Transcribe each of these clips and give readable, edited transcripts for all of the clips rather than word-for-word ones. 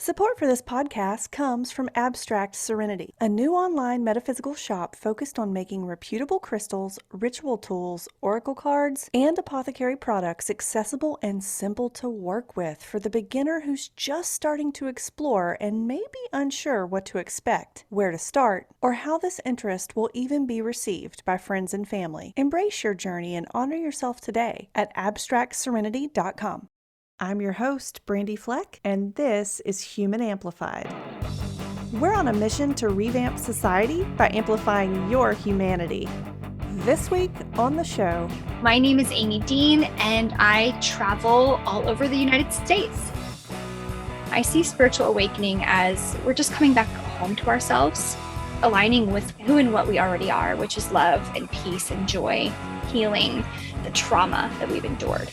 Support for this podcast comes from Abstract Serenity, a new online metaphysical shop focused on making reputable crystals, ritual tools, oracle cards, and apothecary products accessible and simple to work with for the beginner who's just starting to explore and may be unsure what to expect, where to start, or how this interest will even be received by friends and family. Embrace your journey and honor yourself today at abstractserenity.com. I'm your host, Brandy Fleck, and this is Human Amplified. We're on a mission to revamp society by amplifying your humanity. This week on the show, my name is Amie Dean, and I travel all over the United States. I see spiritual awakening as we're just coming back home to ourselves, aligning with who and what we already are, which is love and peace and joy, healing the trauma that we've endured.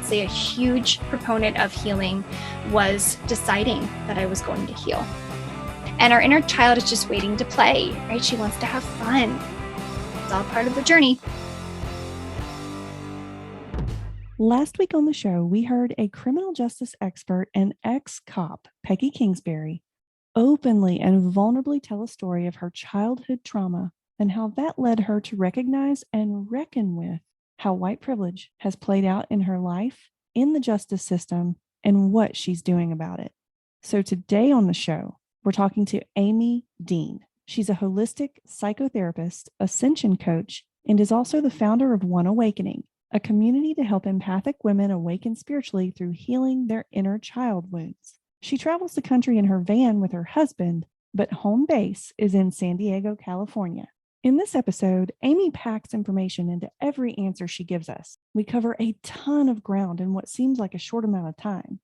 A huge proponent of healing was deciding that I was going to heal. And our inner child is just waiting to play, right? She wants to have fun. It's all part of the journey. Last week on the show, we heard a criminal justice expert and ex-cop, Peggy Kingsbury, openly and vulnerably tell a story of her childhood trauma and how that led her to recognize and reckon with how white privilege has played out in her life, in the justice system, and what she's doing about it. So today on the show, we're talking to Amie Dean. She's a holistic psychotherapist, ascension coach, and is also the founder of One Awakening, a community to help empathic women awaken spiritually through healing their inner child wounds. She travels the country in her van with her husband, but home base is in San Diego, California. In this episode, Amie packs information into every answer she gives us. We cover a ton of ground in what seems like a short amount of time.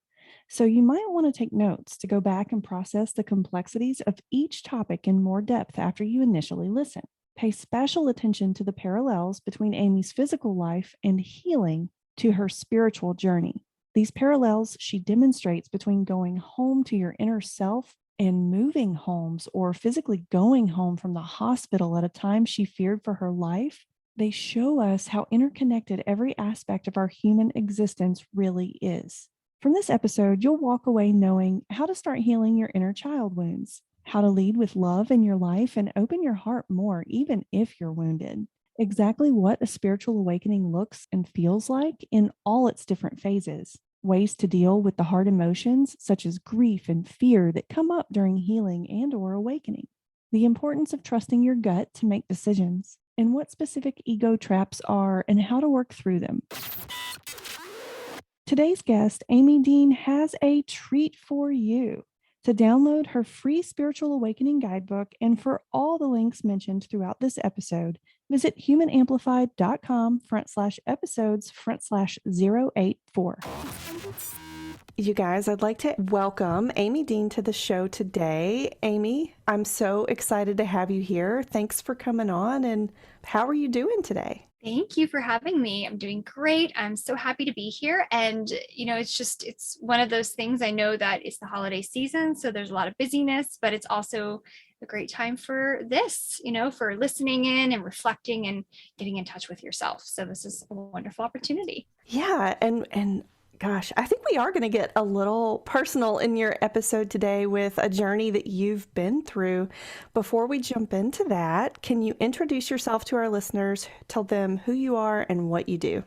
So you might want to take notes to go back and process the complexities of each topic in more depth after you initially listen. Pay special attention to the parallels between Amie's physical life and healing to her spiritual journey. These parallels she demonstrates between going home to your inner self and moving homes, or physically going home from the hospital at a time she feared for her life. They show us how interconnected every aspect of our human existence really is. From this episode, you'll walk away knowing how to start healing your inner child wounds, how to lead with love in your life and open your heart more, even if you're wounded. Exactly what a spiritual awakening looks and feels like in all its different phases. Ways to deal with the hard emotions such as grief and fear that come up during healing and or awakening. The importance of trusting your gut to make decisions, and what specific ego traps are and how to work through them. Today's guest, Amie Dean, has a treat for you. To download her free spiritual awakening guidebook and for all the links mentioned throughout this episode, visit humanamplified.com/episodes/084. You guys, I'd like to welcome Amie Dean to the show today. Amie, I'm so excited to have you here. Thanks for coming on, and how are you doing today? Thank you for having me. I'm doing great. I'm so happy to be here. And, it's one of those things. I know that it's the holiday season, so there's a lot of busyness, but it's also a great time for this, for listening in and reflecting and getting in touch with yourself. So this is a wonderful opportunity. Yeah. And gosh, I think we are going to get a little personal in your episode today with a journey that you've been through. Before we jump into that, can you introduce yourself to our listeners, tell them who you are and what you do?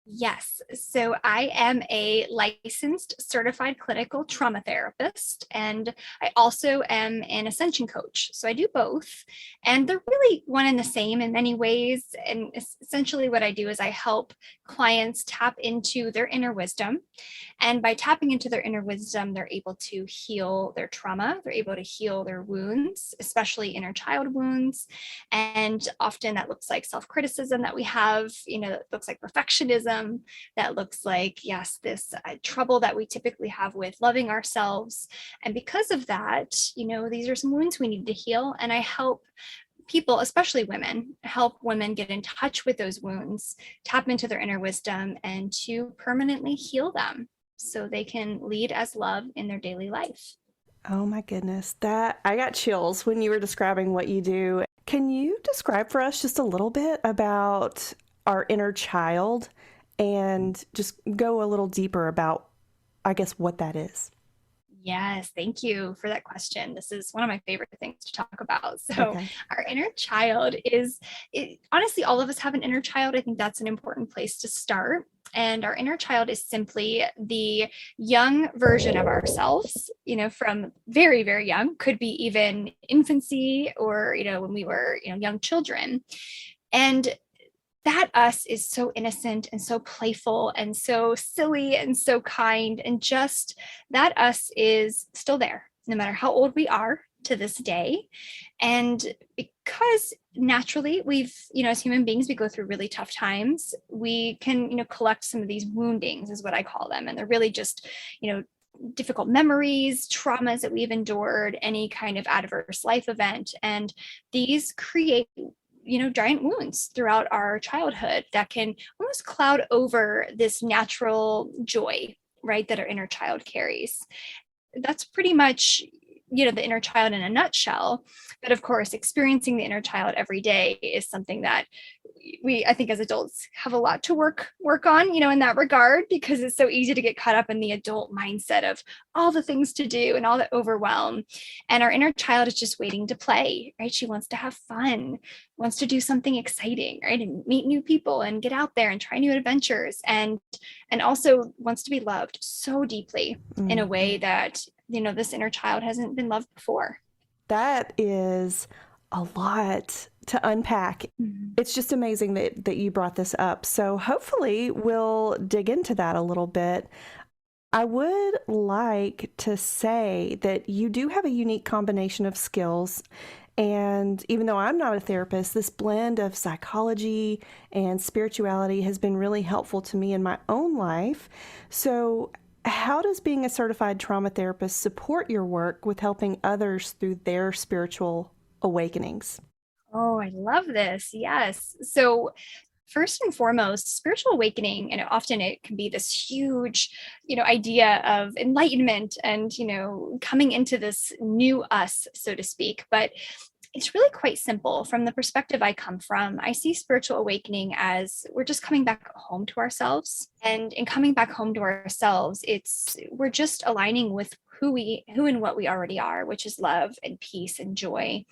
Yes. So I am a licensed certified clinical trauma therapist, and I also am an ascension coach. So I do both, and they're really one and the same in many ways. And essentially what I do is I help clients tap into their inner wisdom. And by tapping into their inner wisdom, they're able to heal their trauma. They're able to heal their wounds, especially inner child wounds. And often that looks like self-criticism that we have, that looks like perfectionism, that looks like, yes, this trouble that we typically have with loving ourselves. And because of that, these are some wounds we need to heal. And I help people, especially women, help women get in touch with those wounds, tap into their inner wisdom, and to permanently heal them so they can lead as love in their daily life. Oh my goodness, that I got chills when you were describing what you do. Can you describe for us just a little bit about our inner child and just go a little deeper about, I guess, what that is? Yes, thank you for that question. This is one of my favorite things to talk about. So, Okay. our inner child is honestly, all of us have an inner child. I think that's an important place to start. And our inner child is simply the young version of ourselves, from very, very young, could be even infancy or, when we were, young children. And that us is so innocent and so playful and so silly and so kind. And just that us is still there, no matter how old we are to this day. And because naturally as human beings, we go through really tough times, we can, collect some of these woundings, is what I call them. And they're really just, difficult memories, traumas that we've endured, any kind of adverse life event. And these create giant wounds throughout our childhood that can almost cloud over this natural joy, right, that our inner child carries. That's pretty much the inner child in a nutshell. But of course, experiencing the inner child every day is something that I think as adults have a lot to work on, in that regard, because it's so easy to get caught up in the adult mindset of all the things to do and all the overwhelm. And our inner child is just waiting to play, right? She wants to have fun, wants to do something exciting, right? And meet new people and get out there and try new adventures, and also wants to be loved so deeply in a way that, this inner child hasn't been loved before. That is a lot to unpack. Mhm. It's just amazing that you brought this up. So hopefully we'll dig into that a little bit. I would like to say that you do have a unique combination of skills. And even though I'm not a therapist, this blend of psychology and spirituality has been really helpful to me in my own life. So, how does being a certified trauma therapist support your work with helping others through their spiritual awakenings? Oh, I love this. Yes. So, first and foremost, spiritual awakening, and often it can be this huge, idea of enlightenment and, coming into this new us, so to speak. But it's really quite simple. From the perspective I come from, I see spiritual awakening as we're just coming back home to ourselves. And in coming back home to ourselves, we're just aligning with who and what we already are, which is love and peace and joy.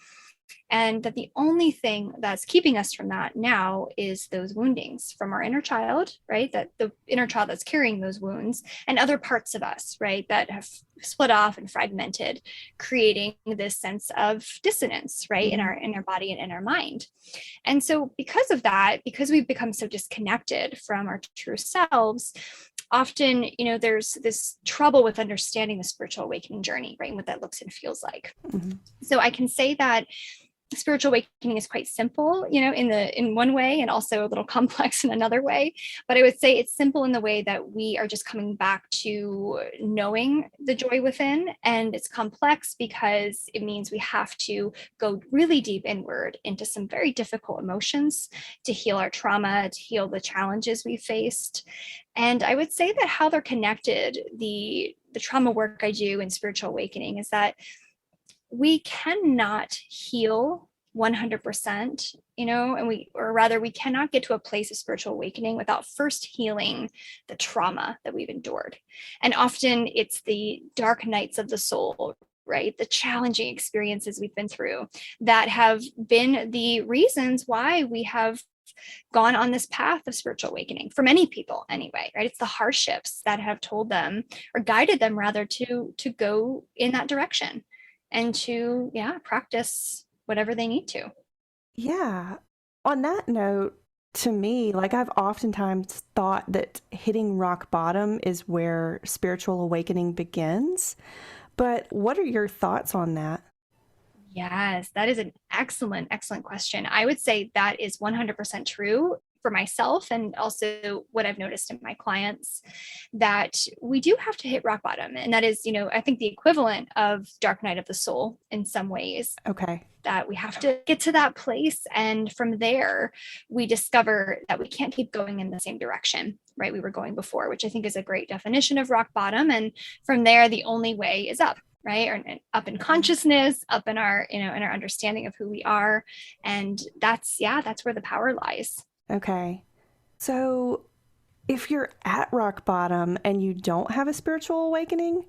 And that the only thing that's keeping us from that now is those woundings from our inner child, right? That the inner child that's carrying those wounds, and other parts of us, right, that have split off and fragmented, creating this sense of dissonance, right, Mm-hmm. in our body and in our mind. And so because of that, because we've become so disconnected from our true selves, often, there's this trouble with understanding the spiritual awakening journey, right, and what that looks and feels like. Mm-hmm. So I can say that spiritual awakening is quite simple, in one way, and also a little complex in another way. But I would say it's simple in the way that we are just coming back to knowing the joy within. And it's complex because it means we have to go really deep inward into some very difficult emotions to heal our trauma, to heal the challenges we faced. And I would say that how they're connected, the trauma work I do in spiritual awakening, is that we cannot heal 100%, or rather, we cannot get to a place of spiritual awakening without first healing the trauma that we've endured. And often it's the dark nights of the soul, right? The challenging experiences we've been through that have been the reasons why we have gone on this path of spiritual awakening for many people anyway, right? It's the hardships that have told them, or guided them rather, to go in that direction and to, practice whatever they need to. Yeah. On that note, to me, like I've oftentimes thought that hitting rock bottom is where spiritual awakening begins. But what are your thoughts on that? Yes, that is an excellent, excellent question. I would say that is 100% true for myself, and also what I've noticed in my clients, that we do have to hit rock bottom. And that is, I think the equivalent of dark night of the soul in some ways, Okay. that we have to get to that place. And from there, we discover that we can't keep going in the same direction, right? We were going before, which I think is a great definition of rock bottom. And from there, the only way is up, right? Or up in consciousness, up in our, in our understanding of who we are. And that's where the power lies. Okay. So if you're at rock bottom and you don't have a spiritual awakening,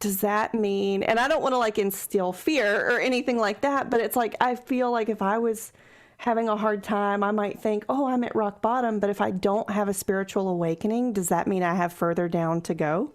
does that mean, and I don't want to like instill fear or anything like that, but it's like, I feel like if I was having a hard time, I might think, oh, I'm at rock bottom. But if I don't have a spiritual awakening, does that mean I have further down to go?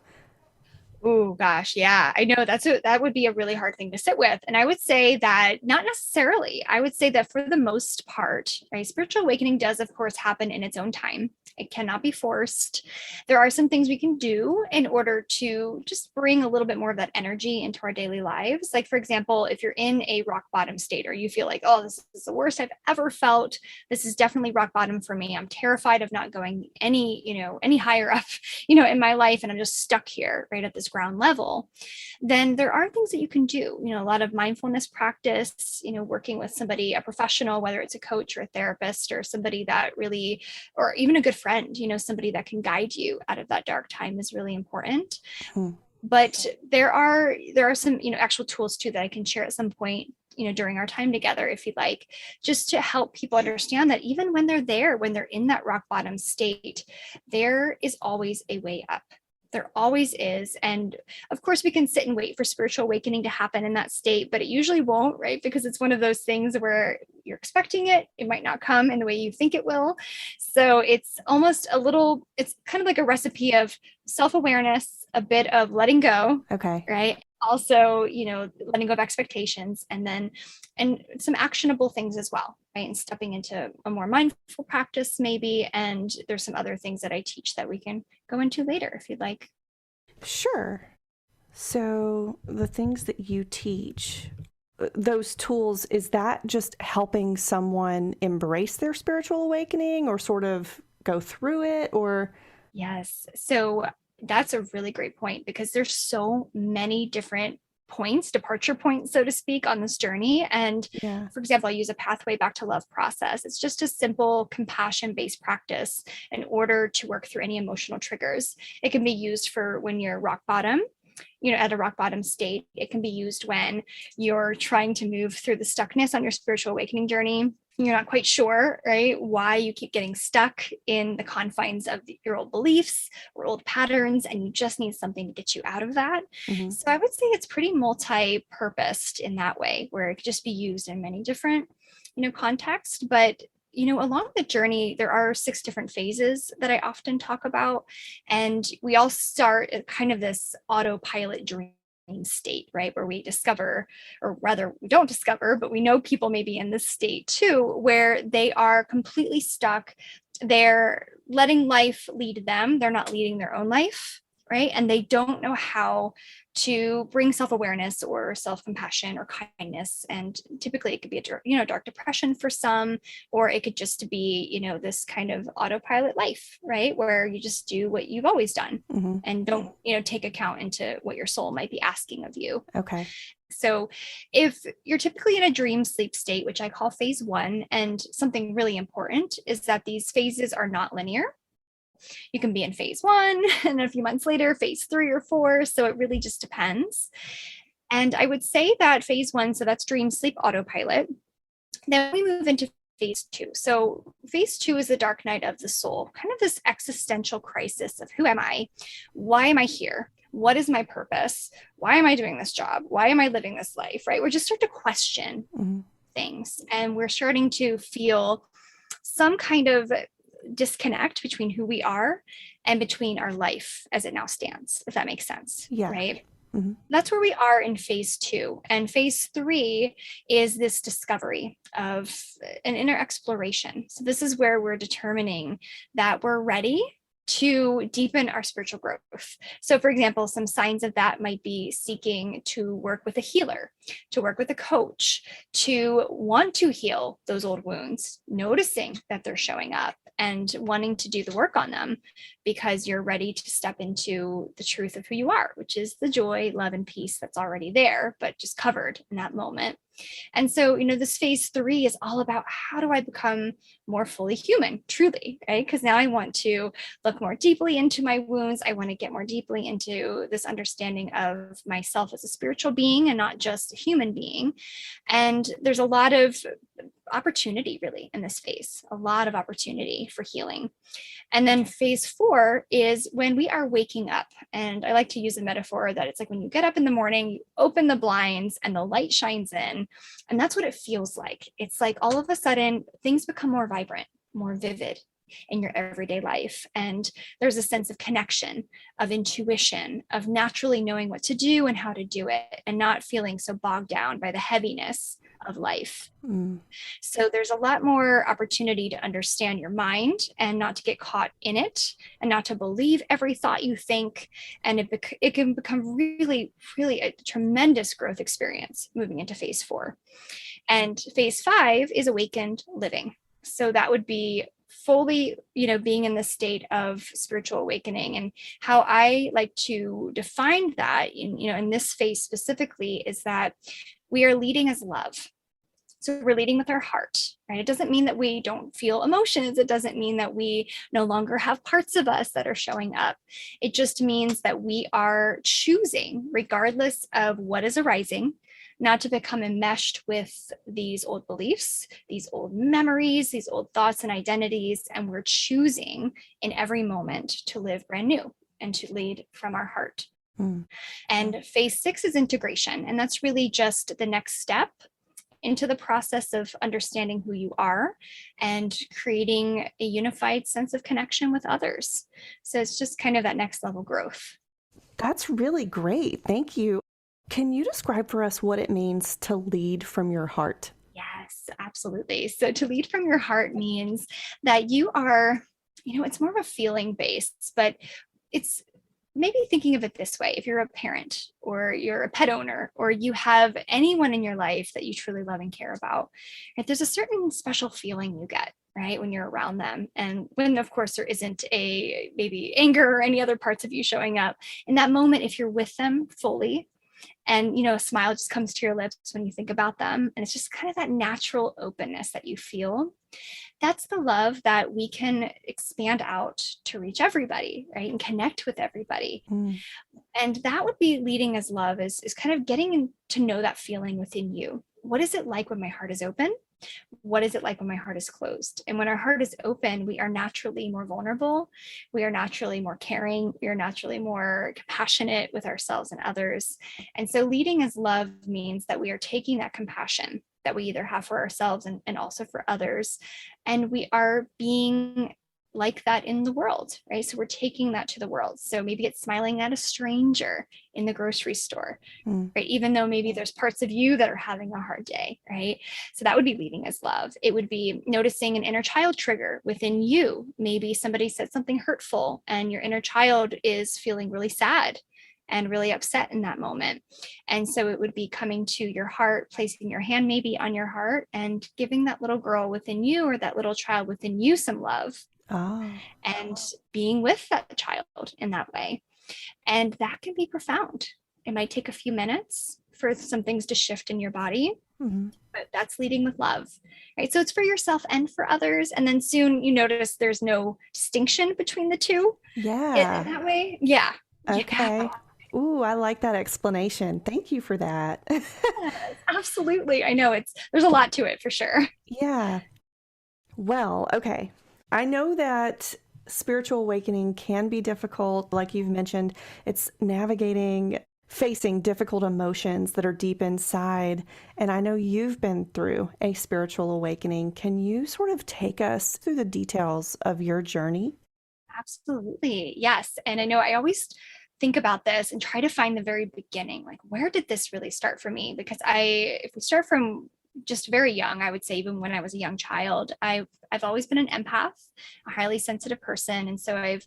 Oh gosh, yeah. I know that would be a really hard thing to sit with. And I would say that not necessarily. I would say that for the most part, right, spiritual awakening does of course happen in its own time. It cannot be forced. There are some things we can do in order to just bring a little bit more of that energy into our daily lives. Like, for example, if you're in a rock bottom state or you feel like, oh, this is the worst I've ever felt. This is definitely rock bottom for me. I'm terrified of not going any higher up, in my life. And I'm just stuck here right at this ground level. Then there are things that you can do, a lot of mindfulness practice, working with somebody, a professional, whether it's a coach or a therapist or somebody that really, or even a good friend, somebody that can guide you out of that dark time is really important. Hmm. But there are some, actual tools too that I can share at some point, during our time together, if you'd like, just to help people understand that even when they're in that rock bottom state, there is always a way up. There always is. And of course, we can sit and wait for spiritual awakening to happen in that state, but it usually won't, right? Because it's one of those things where you're expecting it. It might not come in the way you think it will. So it's it's kind of like a recipe of self-awareness, a bit of letting go. Okay. Right. Also, letting go of expectations and some actionable things as well, right? And stepping into a more mindful practice maybe. And there's some other things that I teach that we can go into later if you'd like. Sure. So the things that you teach, those tools, is that just helping someone embrace their spiritual awakening or sort of go through it, or? Yes. So that's a really great point because there's so many different points, departure points, so to speak, on this journey. And Yeah. for example, I use a pathway back to love process. It's just a simple compassion-based practice in order to work through any emotional triggers. It can be used for when you're rock bottom, at a rock bottom state. It can be used when you're trying to move through the stuckness on your spiritual awakening journey. You're not quite sure, right, why you keep getting stuck in the confines of your old beliefs or old patterns, and you just need something to get you out of that. Mm-hmm. So I would say it's pretty multi-purposed in that way, where it could just be used in many different, contexts. But along the journey, there are 6 different phases that I often talk about. And we all start at kind of this autopilot dream state, right? Where we discover, or rather, we don't discover, but we know people may be in this state too, where they are completely stuck. They're letting life lead them. They're not leading their own life, right? And they don't know how to bring self-awareness or self-compassion or kindness. And typically it could be a dark depression for some, or it could just be, this kind of autopilot life, right? Where you just do what you've always done Mm-hmm. and don't, take account into what your soul might be asking of you. Okay. So if you're typically in a dream sleep state, which I call phase 1, and something really important is that these phases are not linear. You can be in phase 1 and a few months later, phase 3 or 4. So it really just depends. And I would say that phase 1, so that's dream sleep autopilot. Then we move into phase 2. So phase 2 is the dark night of the soul, kind of this existential crisis of who am I? Why am I here? What is my purpose? Why am I doing this job? Why am I living this life? Right? We just start to question things, and we're starting to feel some kind of disconnect between who we are and between our life as it now stands, if that makes sense. Yeah. Right. Mm-hmm. That's where we are in phase 2. And phase 3 is this discovery of an inner exploration. So this is where we're determining that we're ready to deepen our spiritual growth. So for example, some signs of that might be seeking to work with a healer, to work with a coach, to want to heal those old wounds, noticing that they're showing up and wanting to do the work on them because you're ready to step into the truth of who you are, which is the joy, love, and peace that's already there, but just covered in that moment. And so, this phase 3 is all about how do I become more fully human, truly, right? Because now I want to look more deeply into my wounds. I want to get more deeply into this understanding of myself as a spiritual being and not just a human being. And there's a lot of opportunity really in this phase, a lot of opportunity for healing. And then phase 4 4 is when we are waking up. And I like to use a metaphor that it's like when you get up in the morning, you open the blinds and the light shines in. And that's what it feels like. It's like all of a sudden things become more vibrant, more vivid in your everyday life. And there's a sense of connection, of intuition, of naturally knowing what to do and how to do it, and not feeling so bogged down by the heaviness of life. So there's a lot more opportunity to understand your mind and not to get caught in it and not to believe every thought you think. And it can become really, really a tremendous growth experience moving into phase 4. And phase 5 is awakened living. So that would be fully, being in the state of spiritual awakening. And how I like to define that in this phase specifically is that we are leading as love. So we're leading with our heart, right? It doesn't mean that we don't feel emotions. It doesn't mean that we no longer have parts of us that are showing up. It just means that we are choosing, regardless of what is arising, not to become enmeshed with these old beliefs, these old memories, these old thoughts and identities. And we're choosing in every moment to live brand new and to lead from our heart. And phase 6 is integration. And that's really just the next step into the process of understanding who you are and creating a unified sense of connection with others. So it's just kind of that next level growth. That's really great. Thank you. Can you describe for us what it means to lead from your heart? Yes, absolutely. So to lead from your heart means that you are, it's more of a feeling based, but it's maybe thinking of it this way. If you're a parent or you're a pet owner or you have anyone in your life that you truly love and care about, right, there's a certain special feeling you get, right, when you're around them. And when, of course, there isn't a maybe anger or any other parts of you showing up in that moment, if you're with them fully, and, a smile just comes to your lips when you think about them. And it's just kind of that natural openness that you feel. That's the love that we can expand out to reach everybody, right? And connect with everybody. And that would be leading as love is kind of getting to know that feeling within you. What is it like when my heart is open? What is it like when my heart is closed? And when our heart is open, we are naturally more vulnerable. We are naturally more caring. We are naturally more compassionate with ourselves and others. And so leading as love means that we are taking that compassion that we either have for ourselves and also for others, and we are being like that in the world, right? So we're taking that to the world. So maybe it's smiling at a stranger in the grocery store, right? Even though maybe there's parts of you that are having a hard day, right? So that would be leading as love. It would be noticing an inner child trigger within you. Maybe somebody said something hurtful and your inner child is feeling really sad and really upset in that moment. And so it would be coming to your heart, placing your hand maybe on your heart and giving that little girl within you or that little child within you some love. And being with that child in that way. And that can be profound. It might take a few minutes for some things to shift in your body, but that's leading with love, right? So it's for yourself and for others. And then soon you notice there's no distinction between the two. Yeah. In that way. Yeah. Okay. Yeah. Ooh, I like that explanation. Thank you for that. Yes, absolutely. I know there's a lot to it for sure. Yeah. Well, okay. I know that spiritual awakening can be difficult. Like you've mentioned, it's facing difficult emotions that are deep inside. And I know you've been through a spiritual awakening. Can you sort of take us through the details of your journey? Absolutely. Yes. And I know I always think about this and try to find the very beginning, like where did this really start for me? Because if we start from just very young, I would say even when I was a young child, I've always been an empath, a highly sensitive person. And so I've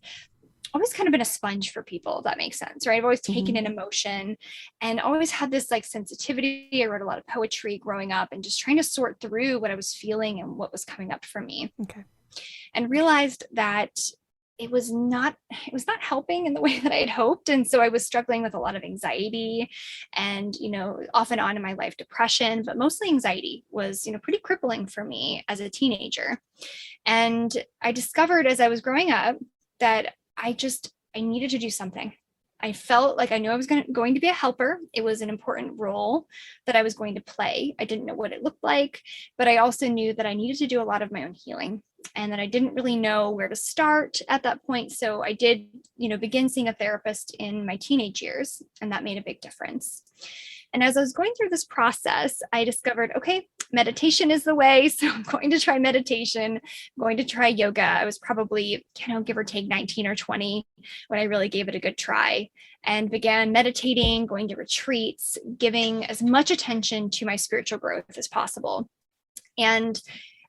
always kind of been a sponge for people, if that makes sense, right? I've always taken in emotion and always had this like sensitivity. I wrote a lot of poetry growing up and just trying to sort through what I was feeling and what was coming up for me. Okay. And realized that it was not helping in the way that I had hoped. And so I was struggling with a lot of anxiety and, off and on in my life, depression, but mostly anxiety was, pretty crippling for me as a teenager. And I discovered as I was growing up that I needed to do something. I felt like I knew I was going to be a helper. It was an important role that I was going to play. I didn't know what it looked like, but I also knew that I needed to do a lot of my own healing. and that I didn't really know where to start at that point. So I did, begin seeing a therapist in my teenage years, and that made a big difference. And as I was going through this process, I discovered, okay, meditation is the way. So I'm going to try meditation, I'm going to try yoga. I was probably, give or take 19 or 20 when I really gave it a good try and began meditating, going to retreats, giving as much attention to my spiritual growth as possible. And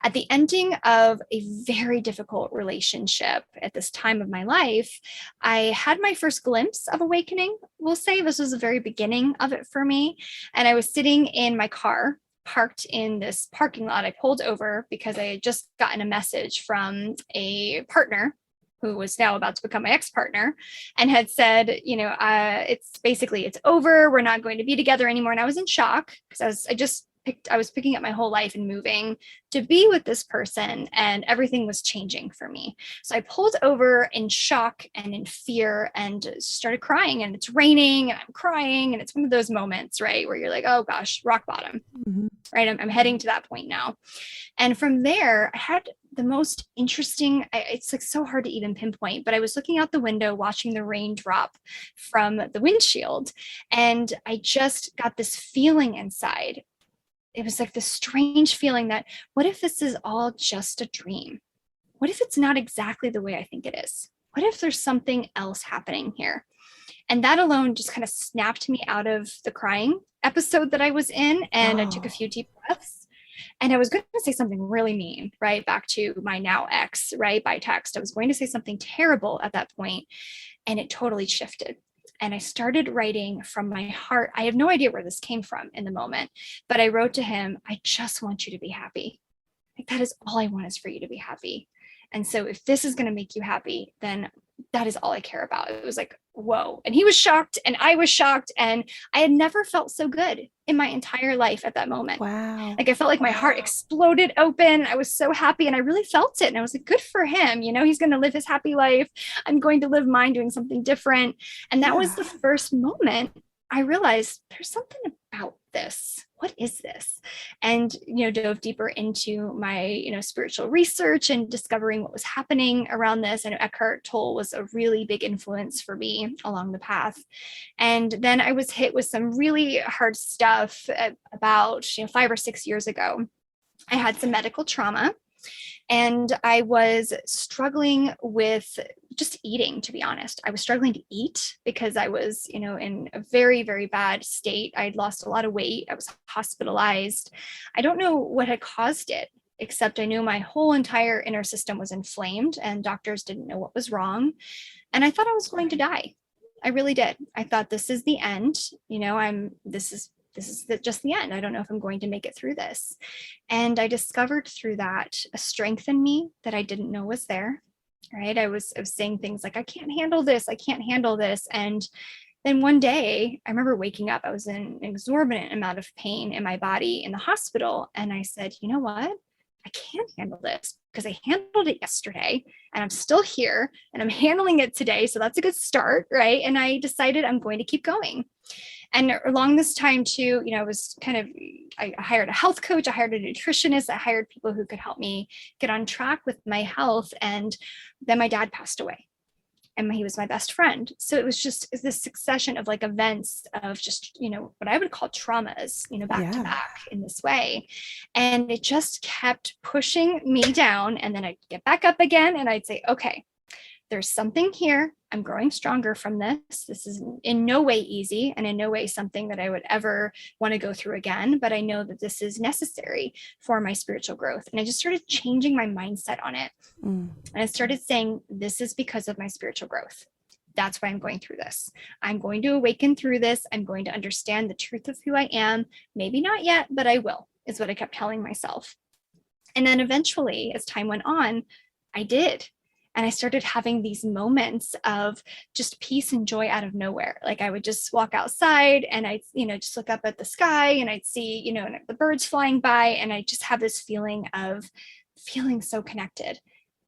at the ending of a very difficult relationship at this time of my life, I had my first glimpse of awakening. We'll say this was the very beginning of it for me. And I was sitting in my car, parked in this parking lot. I pulled over because I had just gotten a message from a partner who was now about to become my ex-partner and had said, it's over. We're not going to be together anymore. And I was in shock because I was picking up my whole life and moving to be with this person, and everything was changing for me. So I pulled over in shock and in fear and started crying, and it's raining and I'm crying. And it's one of those moments, right, where you're like, oh gosh, rock bottom, right? I'm heading to that point now. And from there, I had the most interesting, it's like so hard to even pinpoint, but I was looking out the window, watching the rain drop from the windshield. And I just got this feeling inside. It was like this strange feeling that, what if this is all just a dream? What if it's not exactly the way I think it is? What if there's something else happening here? And that alone just kind of snapped me out of the crying episode that I was in. And I took a few deep breaths. And I was going to say something really mean, right? Back to my now ex, right? By text. I was going to say something terrible at that point, and it totally shifted. And I started writing from my heart. I have no idea where this came from in the moment, but I wrote to him, I just want you to be happy. Like, that is all I want, is for you to be happy. And so if this is going to make you happy, then that is all I care about. It was like, whoa. And he was shocked and I was shocked. And I had never felt so good in my entire life at that moment. Wow. Like, I felt like my heart exploded open. I was so happy and I really felt it. And I was like, good for him. He's going to live his happy life. I'm going to live mine doing something different. And that was the first moment I realized there's something about this. What is this? And, dove deeper into my, spiritual research and discovering what was happening around this. And Eckhart Tolle was a really big influence for me along the path. And then I was hit with some really hard stuff about, 5 or 6 years ago. I had some medical trauma. And I was struggling with just eating, to be honest. I was struggling to eat because I was, in a very, very bad state. I'd lost a lot of weight. I was hospitalized. I don't know what had caused it, except I knew my whole entire inner system was inflamed and doctors didn't know what was wrong. And I thought I was going to die. I really did. I thought, this is the end. This is just the end. I don't know if I'm going to make it through this. And I discovered through that a strength in me that I didn't know was there, right? I was saying things like, I can't handle this. I can't handle this. And then one day I remember waking up, I was in an exorbitant amount of pain in my body in the hospital. And I said, you know what? I can't handle this because I handled it yesterday and I'm still here and I'm handling it today. So that's a good start, right? And I decided I'm going to keep going. And along this time too, I hired a health coach, I hired a nutritionist, I hired people who could help me get on track with my health. And then my dad passed away and he was my best friend. So it was just this succession of like events of just, what I would call traumas, back to back in this way. And it just kept pushing me down. And then I'd get back up again and I'd say, okay, there's something here. I'm growing stronger from this. This is in no way easy and in no way something that I would ever want to go through again, but I know that this is necessary for my spiritual growth. And I just started changing my mindset on it. And I started saying, this is because of my spiritual growth. That's why I'm going through this. I'm going to awaken through this. I'm going to understand the truth of who I am. Maybe not yet, but I will, is what I kept telling myself. And then eventually, as time went on, I did. And I started having these moments of just peace and joy out of nowhere. Like, I would just walk outside and I'd, just look up at the sky and I'd see, the birds flying by. And I just have this feeling of feeling so connected.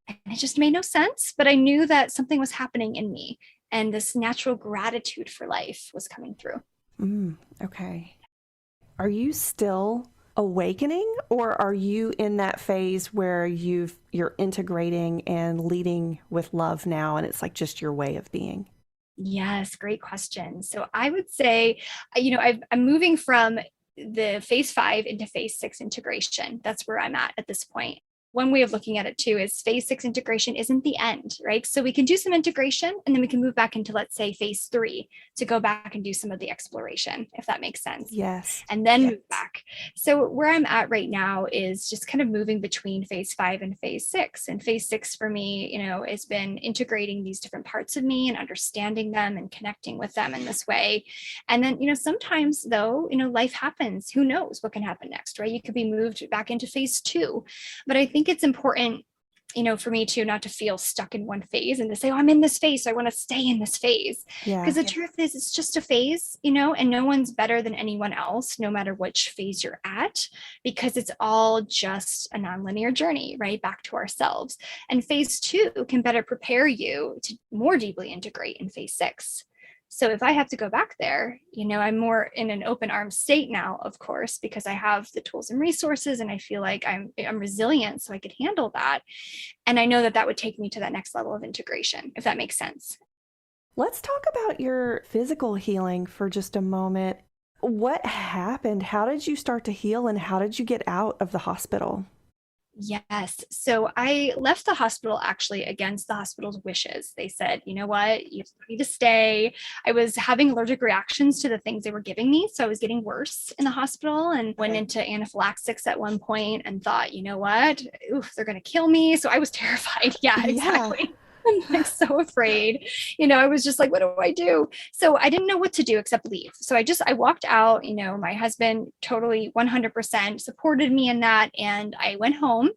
And it just made no sense, but I knew that something was happening in me and this natural gratitude for life was coming through. Okay. Are you still awakening, or are you in that phase where you're integrating and leading with love now and it's like just your way of being? Yes, great question. So I would say, I'm moving from the phase 5 into phase 6 integration. That's where I'm at this point. One way of looking at it too is phase 6 integration isn't the end, right? So we can do some integration and then we can move back into, let's say, phase 3 to go back and do some of the exploration, if that makes sense. Yes. And then move back. So where I'm at right now is just kind of moving between phase 5 and phase 6. And phase 6 for me, has been integrating these different parts of me and understanding them and connecting with them in this way. And then, sometimes though, life happens. Who knows what can happen next, right? You could be moved back into phase 2. But I think it's important, for me too, not to feel stuck in one phase and to say, oh, I'm in this phase, so I want to stay in this phase. Yeah. Because the truth is, it's just a phase, and no one's better than anyone else, no matter which phase you're at, because it's all just a nonlinear journey, right? Back to ourselves. And phase 2 can better prepare you to more deeply integrate in phase 6. So if I have to go back there, I'm more in an open arms state now, of course, because I have the tools and resources and I feel like I'm resilient, so I could handle that. And I know that that would take me to that next level of integration, if that makes sense. Let's talk about your physical healing for just a moment. What happened? How did you start to heal and how did you get out of the hospital? Yes. So I left the hospital actually against the hospital's wishes. They said, you know what, you need to stay. I was having allergic reactions to the things they were giving me. So I was getting worse in the hospital and went into anaphylaxis at one point and thought, you know what, oof, they're going to kill me. So I was terrified. Yeah, exactly. I'm like so afraid. I was just like, what do I do? So I didn't know what to do except leave. So I walked out, my husband totally 100% supported me in that. And I went home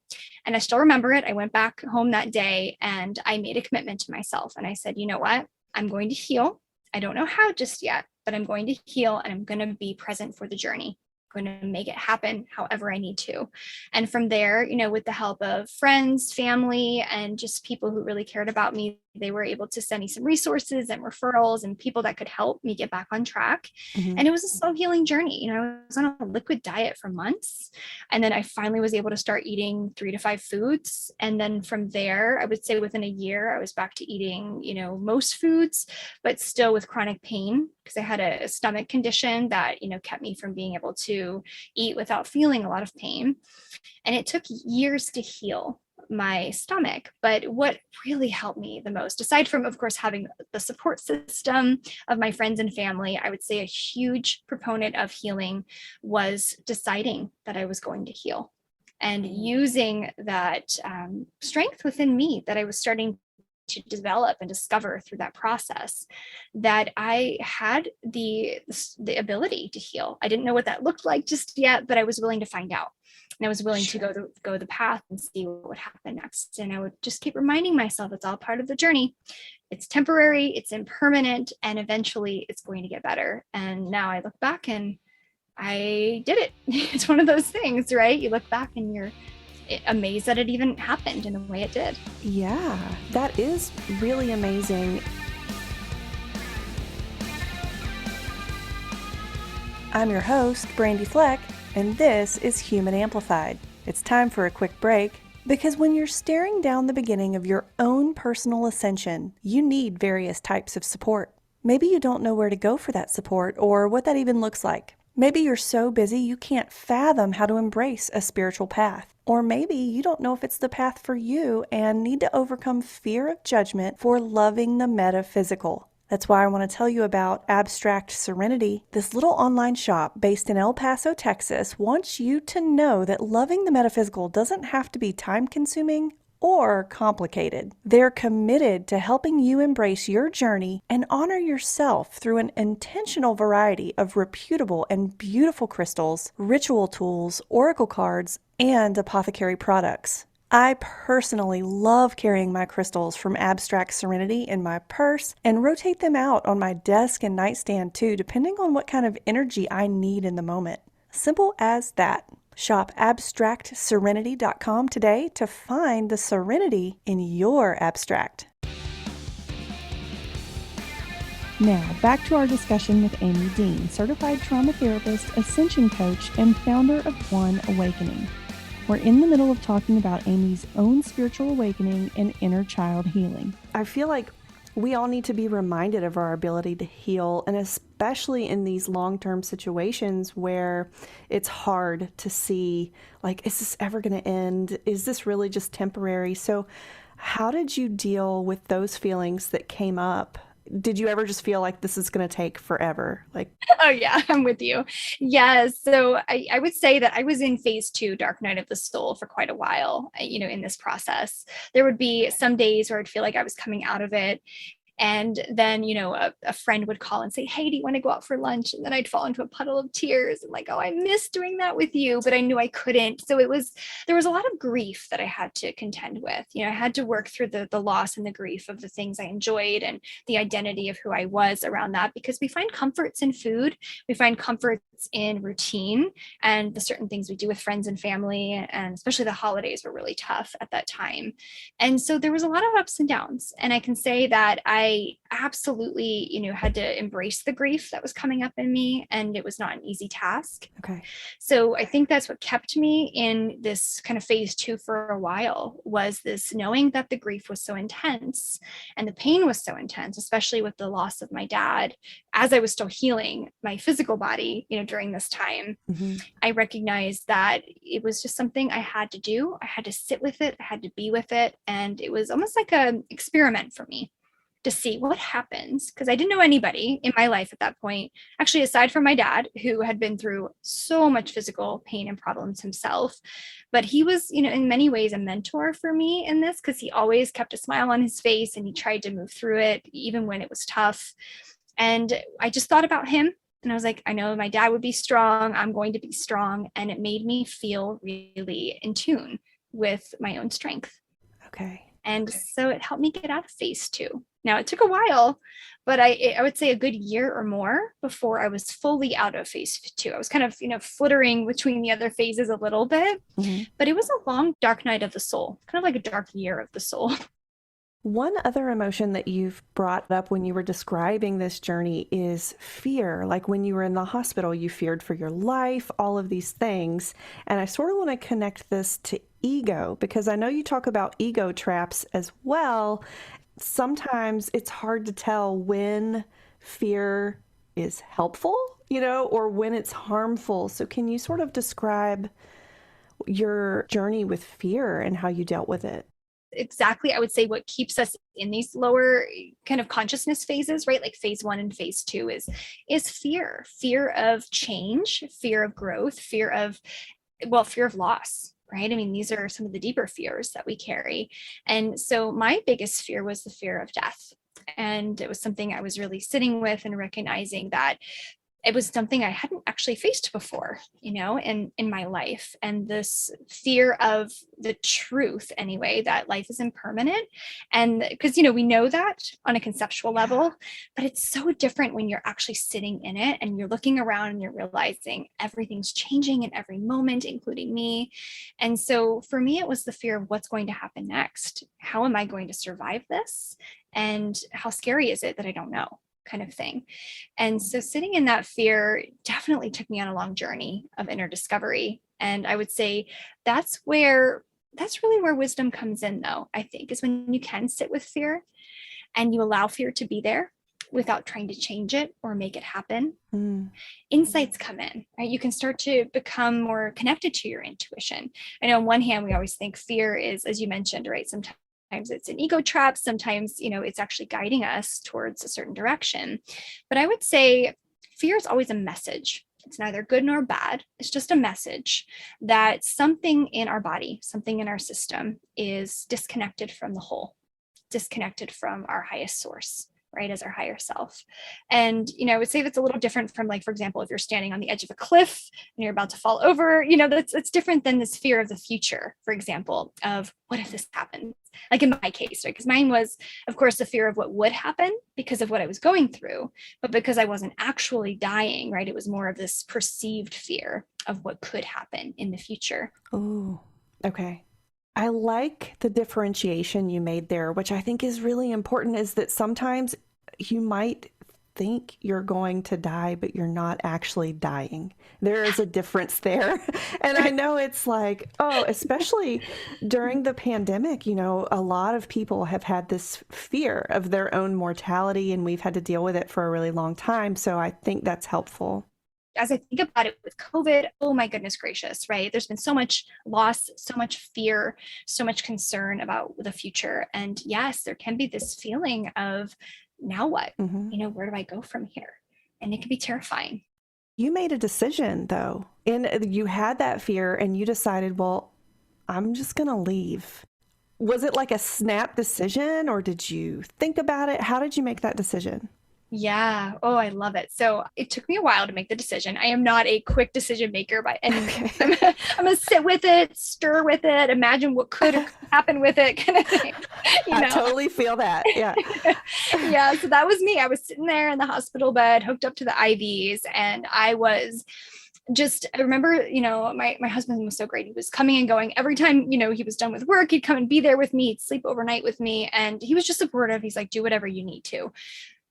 and I still remember it. I went back home that day and I made a commitment to myself. And I said, you know what? I'm going to heal. I don't know how just yet, but I'm going to heal and I'm going to be present for the journey. Going to make it happen however I need to. And from there, with the help of friends, family, and just people who really cared about me, they were able to send me some resources and referrals and people that could help me get back on track. Mm-hmm. And it was a slow healing journey. I was on a liquid diet for months. And then I finally was able to start eating 3 to 5 foods. And then from there, I would say within a year, I was back to eating, most foods, but still with chronic pain because I had a stomach condition that, kept me from being able to eat without feeling a lot of pain. And it took years to heal my stomach. But what really helped me the most, aside from, of course, having the support system of my friends and family, I would say a huge proponent of healing was deciding that I was going to heal and using that strength within me that I was starting to develop and discover through that process, that I had the ability to heal. I didn't know what that looked like just yet, but I was willing to find out. And I was willing to go the path and see what would happen next. And I would just keep reminding myself it's all part of the journey. It's temporary, it's impermanent, and eventually it's going to get better. And now I look back and I did it. It's one of those things, right? You look back and you're amazed that it even happened in the way it did. Yeah, that is really amazing. I'm your host, Brandy Fleck, and this is Human Amplified. It's time for a quick break, because when you're staring down the beginning of your own personal ascension, you need various types of support. Maybe you don't know where to go for that support or what that even looks like. Maybe you're so busy you can't fathom how to embrace a spiritual path. Or maybe you don't know if it's the path for you and need to overcome fear of judgment for loving the metaphysical. That's why I want to tell you about Abstract Serenity. This little online shop based in El Paso, Texas, wants you to know that loving the metaphysical doesn't have to be time-consuming or complicated. They're committed to helping you embrace your journey and honor yourself through an intentional variety of reputable and beautiful crystals, ritual tools, oracle cards, and apothecary products. I personally love carrying my crystals from Abstract Serenity in my purse and rotate them out on my desk and nightstand too, depending on what kind of energy I need in the moment. Simple as that. Shop abstractserenity.com today to find the serenity in your abstract. Now, back to our discussion with Amie Dean, certified trauma therapist, ascension coach, and founder of One Awakening. We're in the middle of talking about Amie's own spiritual awakening and inner child healing. I feel like we all need to be reminded of our ability to heal, and especially in these long-term situations where it's hard to see, like, is this ever going to end? Is this really just temporary? So how did you deal with those feelings that came up? Did you ever just feel like this is going to take forever? Like, Oh yeah, I'm with you. Yes. So I would say that I was in phase 2, dark night of the soul, for quite a while, in this process. There would be some days where I'd feel like I was coming out of it. And then, a friend would call and say, "Hey, do you want to go out for lunch?" And then I'd fall into a puddle of tears and like, "Oh, I miss doing that with you," but I knew I couldn't. So there was a lot of grief that I had to contend with. I had to work through the loss and the grief of the things I enjoyed and the identity of who I was around that, because we find comforts in food. We find comforts in routine and the certain things we do with friends and family. And especially the holidays were really tough at that time. And so there was a lot of ups and downs. And I can say that I absolutely, had to embrace the grief that was coming up in me. And it was not an easy task. okay. So I think that's what kept me in this kind of phase 2 for a while, was this knowing that the grief was so intense and the pain was so intense, especially with the loss of my dad, as I was still healing my physical body, during this time. Mm-hmm. I recognized that it was just something I had to do. I had to sit with it. I had to be with it. And it was almost like an experiment for me to see what happens, because I didn't know anybody in my life at that point, actually, aside from my dad, who had been through so much physical pain and problems himself. But he was, in many ways a mentor for me in this, because he always kept a smile on his face and he tried to move through it, even when it was tough. And I just thought about him. And I was like, I know my dad would be strong. I'm going to be strong. And it made me feel really in tune with my own strength. Okay. And so it helped me get out of phase 2. Now, it took a while, but I would say a good year or more before I was fully out of phase 2. I was kind of, flittering between the other phases a little bit, but it was a long, dark night of the soul, kind of like a dark year of the soul. One other emotion that you've brought up when you were describing this journey is fear. Like when you were in the hospital, you feared for your life, all of these things. And I sort of want to connect this to ego, because I know you talk about ego traps as well. Sometimes it's hard to tell when fear is helpful, or when it's harmful. So can you sort of describe your journey with fear and how you dealt with it? Exactly, I would say what keeps us in these lower kind of consciousness phases, right? Like phase 1 and phase 2 is fear of change, fear of growth, fear of loss, right? I mean, these are some of the deeper fears that we carry. And so my biggest fear was the fear of death. And it was something I was really sitting with and recognizing that it was something I hadn't actually faced before, in my life. And this fear of the truth, anyway, that life is impermanent. And because, we know that on a conceptual level, but it's so different when you're actually sitting in it and you're looking around and you're realizing everything's changing in every moment, including me. And so for me, it was the fear of what's going to happen next. How am I going to survive this? And how scary is it that I don't know? Kind of thing. And so sitting in that fear definitely took me on a long journey of inner discovery. And I would say that's really where wisdom comes in, though, I think, is when you can sit with fear and you allow fear to be there without trying to change it or make it happen. Insights come in, right? You can start to become more connected to your intuition. I know on one hand, we always think fear is, as you mentioned, right? Sometimes it's an ego trap. Sometimes, it's actually guiding us towards a certain direction. But I would say fear is always a message. It's neither good nor bad. It's just a message that something in our body, something in our system is disconnected from the whole, disconnected from our highest source, right, as our higher self. And, I would say that's a little different from, like, for example, if you're standing on the edge of a cliff and you're about to fall over, that's different than this fear of the future, for example, of what if this happens? Like in my case, right? Because mine was, of course, the fear of what would happen because of what I was going through, but because I wasn't actually dying, right? It was more of this perceived fear of what could happen in the future. Oh, okay. I like the differentiation you made there, which I think is really important, is that sometimes you might think you're going to die, but you're not actually dying. There is a difference there. And I know it's like, oh, especially during the pandemic, a lot of people have had this fear of their own mortality, and we've had to deal with it for a really long time. So I think that's helpful. As I think about it with COVID, oh my goodness gracious, right? There's been so much loss, so much fear, so much concern about the future. And yes, there can be this feeling of now what? Where do I go from here? And it can be terrifying. You made a decision though, and you had that fear and you decided, well, I'm just going to leave. Was it like a snap decision, or did you think about it? How did you make that decision? Yeah. Oh, I love it. So it took me a while to make the decision. I am not a quick decision maker by any means. I'm going to sit with it, stir with it, imagine what could happen with it, kind of thing. I totally feel that. Yeah. Yeah. So that was me. I was sitting there in the hospital bed, hooked up to the IVs, and I remember, my husband was so great. He was coming and going every time, he was done with work, he'd come and be there with me, he'd sleep overnight with me. And he was just supportive. He's like, do whatever you need to.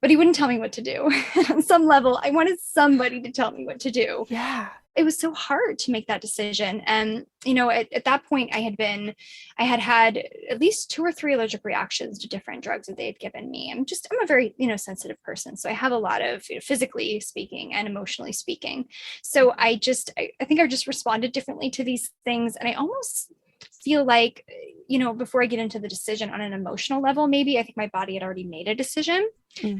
But he wouldn't tell me what to do. On some level, I wanted somebody to tell me what to do. Yeah. It was so hard to make that decision. And, at that point I had had at least 2 or 3 allergic reactions to different drugs that they had given me. I'm a very, sensitive person. So I have a lot of, physically speaking and emotionally speaking. So I think I just responded differently to these things. And I almost feel like, before I get into the decision on an emotional level, maybe I think my body had already made a decision.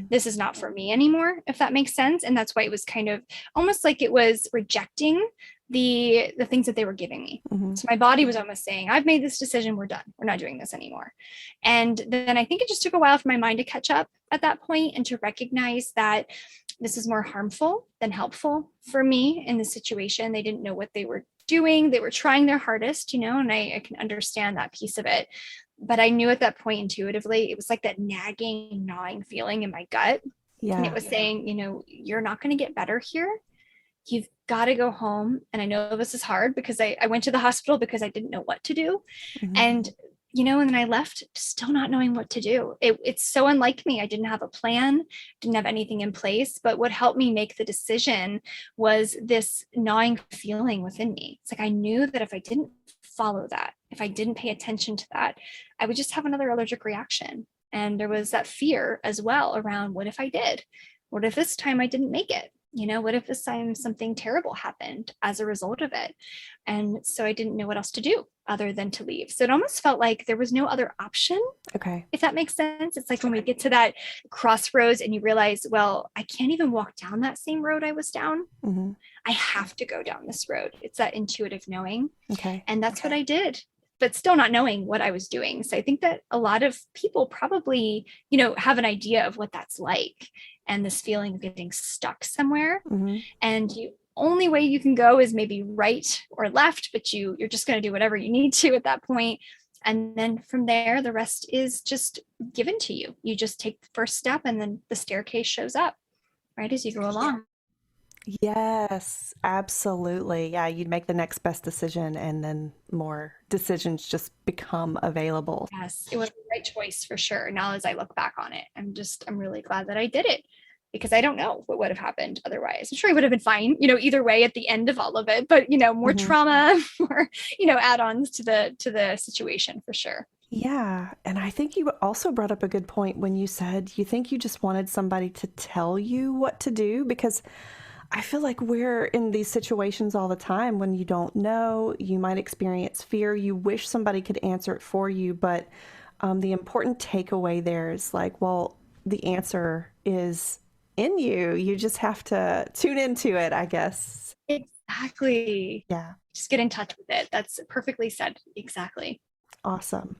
This is not for me anymore, if that makes sense. And that's why it was kind of almost like it was rejecting the things that they were giving me. So my body was almost saying, I've made this decision. We're done. We're not doing this anymore. And then I think it just took a while for my mind to catch up at that point and to recognize that this is more harmful than helpful for me in the situation. They didn't know what they were doing. They were trying their hardest, and I can understand that piece of it. But I knew at that point intuitively, it was like that nagging, gnawing feeling in my gut. Yeah. And it was saying, you're not going to get better here. You've got to go home. And I know this is hard because I went to the hospital because I didn't know what to do. And and then I left still not knowing what to do. It's so unlike me. I didn't have a plan, didn't have anything in place. But what helped me make the decision was this gnawing feeling within me. It's like I knew that if I didn't follow that, if I didn't pay attention to that, I would just have another allergic reaction. And there was that fear as well around, what if I did? What if this time I didn't make it? What if this time something terrible happened as a result of it? And so I didn't know what else to do other than to leave. So it almost felt like there was no other option. Okay. If that makes sense. It's like when we get to that crossroads and you realize, well, I can't even walk down that same road I was down. I have to go down this road. It's that intuitive knowing. Okay. And that's what I did, but still not knowing what I was doing. So I think that a lot of people probably, have an idea of what that's like, and this feeling of getting stuck somewhere. And the only way you can go is maybe right or left, but you're just going to do whatever you need to at that point. And then from there, the rest is just given to you. You just take the first step, and then the staircase shows up, right, as you go along. Yes, absolutely. Yeah, you'd make the next best decision, and then more decisions just become available. Yes, it was the right choice for sure. Now, as I look back on it, I'm really glad that I did it, because I don't know what would have happened otherwise. I'm sure I would have been fine, either way at the end of all of it, but, more trauma, more, add-ons to the situation for sure. Yeah. And I think you also brought up a good point when you said you think you just wanted somebody to tell you what to do, because I feel like we're in these situations all the time when you don't know, you might experience fear, you wish somebody could answer it for you, but the important takeaway there is like, well, the answer is in you. You just have to tune into it, I guess. Exactly. Yeah. Just get in touch with it. That's perfectly said. Exactly. Awesome.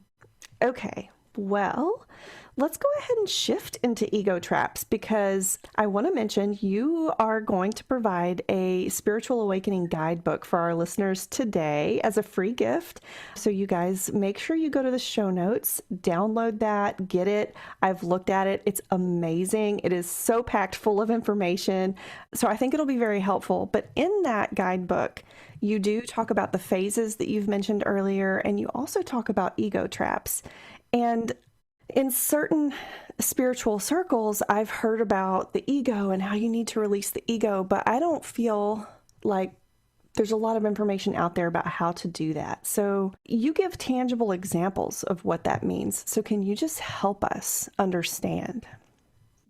Okay. Well, let's go ahead and shift into ego traps, because I want to mention you are going to provide a spiritual awakening guidebook for our listeners today as a free gift. So you guys make sure you go to the show notes, download that, get it. I've looked at it. It's amazing. It is so packed full of information. So I think it'll be very helpful. But in that guidebook, you do talk about the phases that you've mentioned earlier, and you also talk about ego traps. And In certain spiritual circles, I've heard about the ego and how you need to release the ego, but I don't feel like there's a lot of information out there about how to do that. So you give tangible examples of what that means. So can you just help us understand?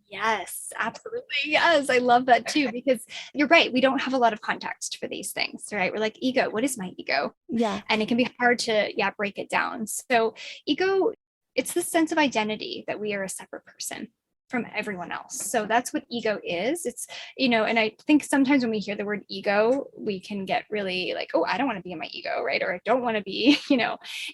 Yes, absolutely. Yes, I love that too, because you're right. We don't have a lot of context for these things, right? We're like, ego, what is my ego? Yeah. And it can be hard to, yeah, break it down. So, ego, it's the sense of identity that we are a separate person from everyone else. So that's what ego is. It's, and I think sometimes when we hear the word ego, we can get really like, oh, I don't want to be in my ego, right? Or I don't want to be,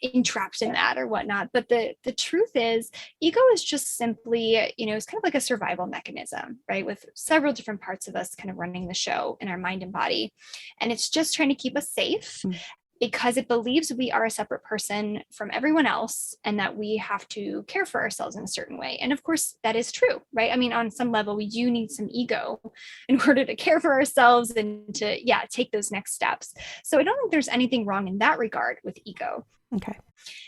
entrapped in that or whatnot. But the truth is, ego is just simply, it's kind of like a survival mechanism, right? With several different parts of us kind of running the show in our mind and body. And it's just trying to keep us safe because it believes we are a separate person from everyone else and that we have to care for ourselves in a certain way. And of course, that is true, right? I mean, on some level, we do need some ego in order to care for ourselves and to, take those next steps. So I don't think there's anything wrong in that regard with ego. Okay.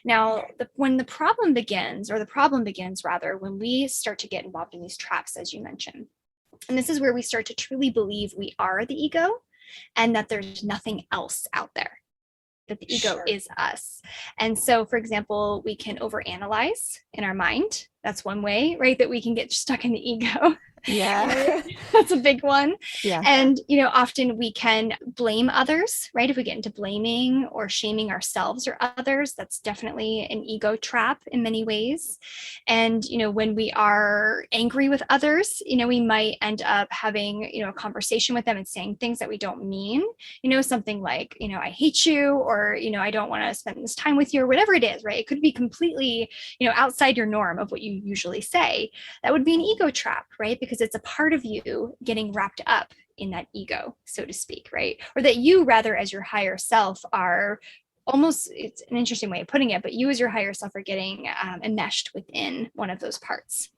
Now, when the problem begins rather, when we start to get involved in these traps, as you mentioned, and this is where we start to truly believe we are the ego and that there's nothing else out there, that the ego is us. And so, for example, we can overanalyze in our mind. That's one way, right? That we can get stuck in the ego. Yeah. That's a big one. Yeah. And, often we can blame others, right? If we get into blaming or shaming ourselves or others, that's definitely an ego trap in many ways. And, when we are angry with others, we might end up having, a conversation with them and saying things that we don't mean, something like, I hate you, or, I don't want to spend this time with you, or whatever it is, right? It could be completely, outside your norm of what you usually say. That would be an ego trap, right? Because it's a part of you getting wrapped up in that ego, so to speak, right? Or that you, rather, as your higher self, are almost, it's an interesting way of putting it, but you as your higher self are getting enmeshed within one of those parts,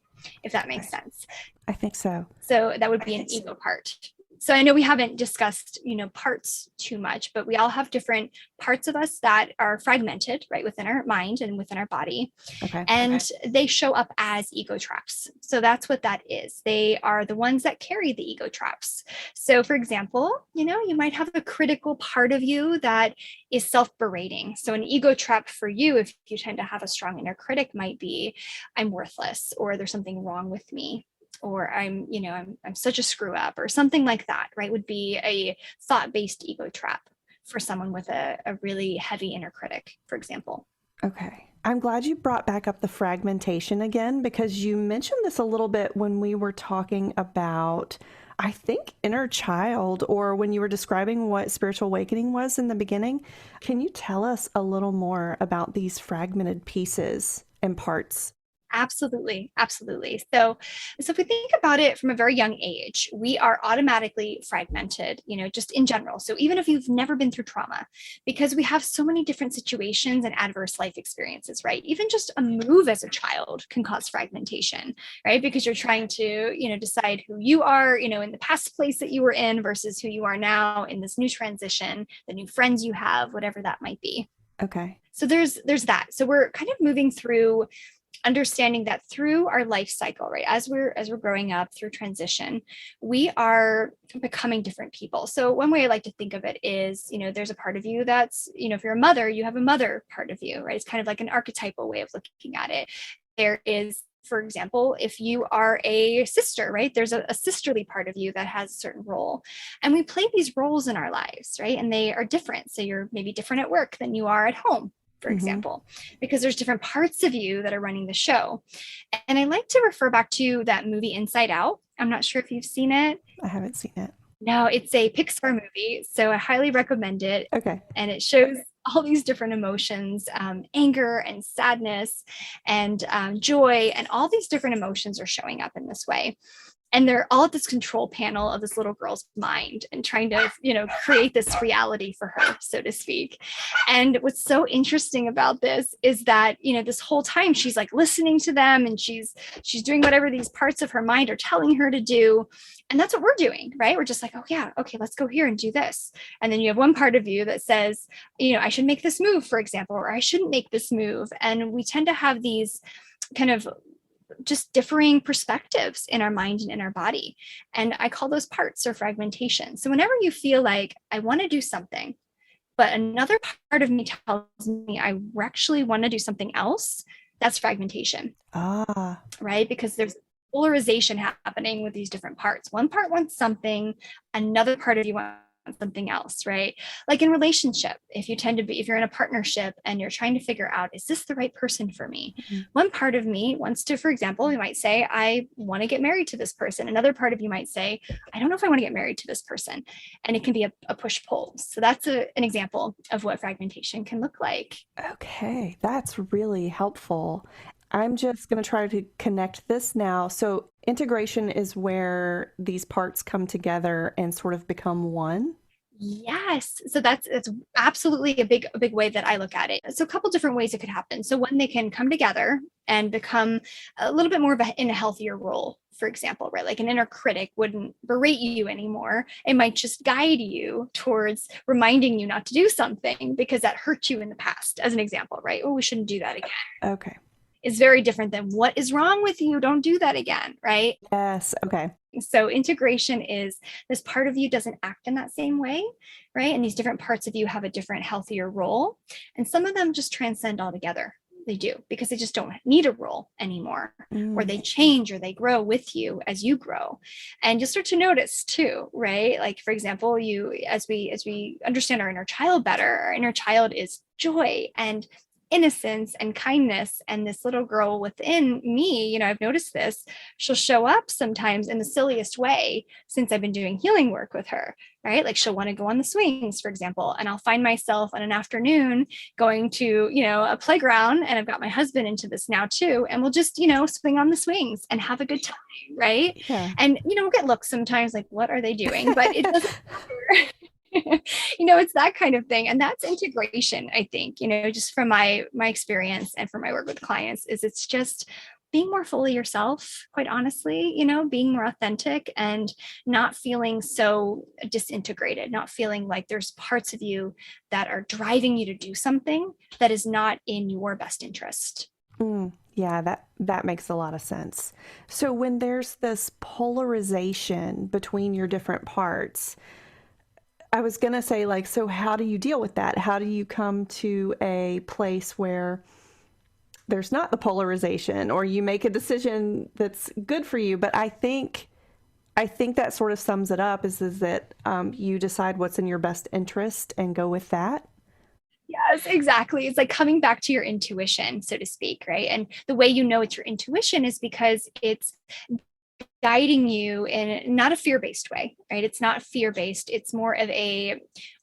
if that makes sense. I think so. So that would be an ego part. So I know we haven't discussed, parts too much, but we all have different parts of us that are fragmented, right, within our mind and within our body. Okay. And they show up as ego traps. So that's what that is. They are the ones that carry the ego traps. So for example, you might have a critical part of you that is self-berating. So an ego trap for you, if you tend to have a strong inner critic, might be, I'm worthless, or there's something wrong with me, or I'm such a screw up, or something like that, right? Would be a thought-based ego trap for someone with a really heavy inner critic, for example. Okay. I'm glad you brought back up the fragmentation again, because you mentioned this a little bit when we were talking about, I think, inner child, or when you were describing what spiritual awakening was in the beginning. Can you tell us a little more about these fragmented pieces and parts? Absolutely. Absolutely. So if we think about it from a very young age, we are automatically fragmented, just in general. So even if you've never been through trauma, because we have so many different situations and adverse life experiences, right? Even just a move as a child can cause fragmentation, right? Because you're trying to, decide who you are, in the past place that you were in versus who you are now in this new transition, the new friends you have, whatever that might be. Okay. So there's that. So we're kind of moving through understanding that through our life cycle, right? As we're growing up through transition, we are becoming different people. So one way I like to think of it is, there's a part of you that's, if you're a mother, you have a mother part of you, right? It's kind of like an archetypal way of looking at it. There is, for example, if you are a sister, right? There's a sisterly part of you that has a certain role. And we play these roles in our lives, right? And they are different. So you're maybe different at work than you are at home, for example, because there's different parts of you that are running the show. And I like to refer back to that movie Inside Out. I'm not sure if you've seen it. I haven't seen it. No, it's a Pixar movie, so I highly recommend it. Okay. And it shows all these different emotions, anger and sadness and joy, and all these different emotions are showing up in this way. And they're all at this control panel of this little girl's mind and trying to, create this reality for her, so to speak. And what's so interesting about this is that, this whole time she's like listening to them and she's doing whatever these parts of her mind are telling her to do. And that's what we're doing, right? We're just like, oh yeah, okay, let's go here and do this. And then you have one part of you that says, I should make this move, for example, or I shouldn't make this move. And we tend to have these kind of just differing perspectives in our mind and in our body. And I call those parts or fragmentation. So whenever you feel like I want to do something, but another part of me tells me I actually want to do something else, that's fragmentation. Ah, Right? Because there's polarization happening with these different parts. One part wants something, another part of you wants something else, right? Like in relationship, if you're in a partnership and you're trying to figure out, is this the right person for me? mhm. One part of me wants to, for example, you might say, I want to get married to this person. Another part of you might say, I don't know if I want to get married to this person. And it can be a push pull. So that's an example of what fragmentation can look like. Okay, that's really helpful. I'm just going to try to connect this now. So, integration is where these parts come together and sort of become one. Yes. So that's absolutely a big way that I look at it. So a couple different ways it could happen. So one, they can come together and become a little bit more of in a healthier role, for example, right? Like an inner critic wouldn't berate you anymore. It might just guide you towards reminding you not to do something because that hurt you in the past, as an example, right? Oh, we shouldn't do that again. Okay. Is very different than what is wrong with you? Don't do that again, right? Yes. Okay. So integration is this part of you doesn't act in that same way, right? And these different parts of you have a different, healthier role. And some of them just transcend altogether. They do because they just don't need a role anymore, or Mm. they change or they grow with you as you grow. And you'll start to notice too, right? Like for example, as we understand our inner child better, our inner child is joy and innocence and kindness. And this little girl within me, I've noticed this, she'll show up sometimes in the silliest way since I've been doing healing work with her, right? Like she'll want to go on the swings, for example, and I'll find myself on an afternoon going to, a playground, and I've got my husband into this now too, and we'll just, swing on the swings and have a good time, right? Yeah. And we'll get looks sometimes like, what are they doing? But it doesn't matter. It's that kind of thing. And that's integration, I think, just from my experience and from my work with clients, is it's just being more fully yourself, quite honestly, being more authentic and not feeling so disintegrated, not feeling like there's parts of you that are driving you to do something that is not in your best interest. Yeah, that makes a lot of sense. So when there's this polarization between your different parts, I was going to say, like, so how do you deal with that? How do you come to a place where there's not the polarization, or you make a decision that's good for you? But I think that sort of sums it up, is that you decide what's in your best interest and go with that. Yes, exactly. It's like coming back to your intuition, so to speak, right? And the way it's your intuition is because it's guiding you in not a fear-based way, right? It's not fear-based. It's more of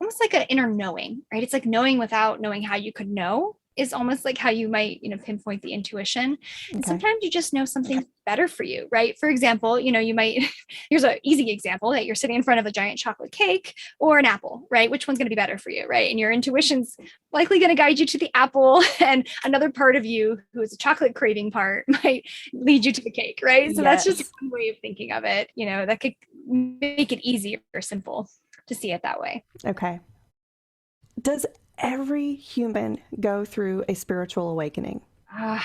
almost like an inner knowing, right? It's like knowing without knowing how you could know is almost like how you might, pinpoint the intuition. And Okay. sometimes you just know something's better for you, right? For example, you might, here's an easy example, that you're sitting in front of a giant chocolate cake or an apple, right? Which one's going to be better for you, right? And your intuition's likely going to guide you to the apple, and another part of you, who is a chocolate craving part, might lead you to the cake, right? So that's just Yes. one way of thinking of it, that could make it easier or simple to see it that way. Okay. Does every human go through a spiritual awakening? Uh,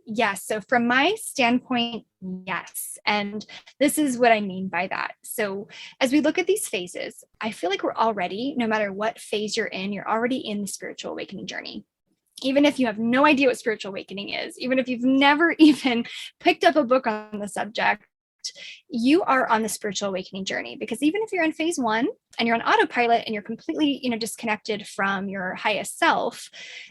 yes. So, from my standpoint, yes. And this is what I mean by that. So, as we look at these phases, I feel like we're already, no matter what phase you're already in the spiritual awakening journey. Even if you have no idea what spiritual awakening is, even if you've never even picked up a book on the subject, you are on the spiritual awakening journey. Because even if you're in phase one and you're on autopilot and you're completely, disconnected from your highest self,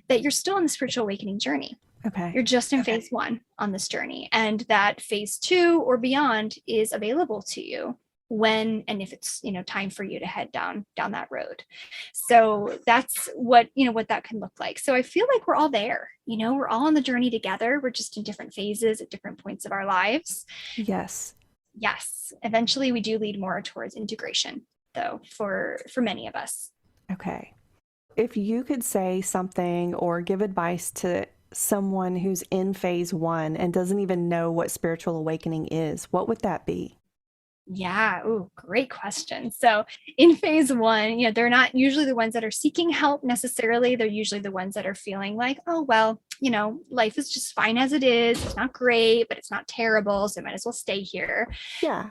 that you're still on the spiritual awakening journey. Okay. You're just in phase one on this journey, and that phase two or beyond is available to you when and if it's time for you to head down that road. So that's what that can look like. So I feel like we're all there. We're all on the journey together. We're just in different phases at different points of our lives. Yes. Yes, eventually we do lead more towards integration, though, for many of us. Okay. If you could say something or give advice to someone who's in phase one and doesn't even know what spiritual awakening is, what would that be? Yeah. Ooh, great question. So in phase one, they're not usually the ones that are seeking help necessarily. They're usually the ones that are feeling like, oh, well, life is just fine as it is. It's not great, but it's not terrible. So I might as well stay here. Yeah.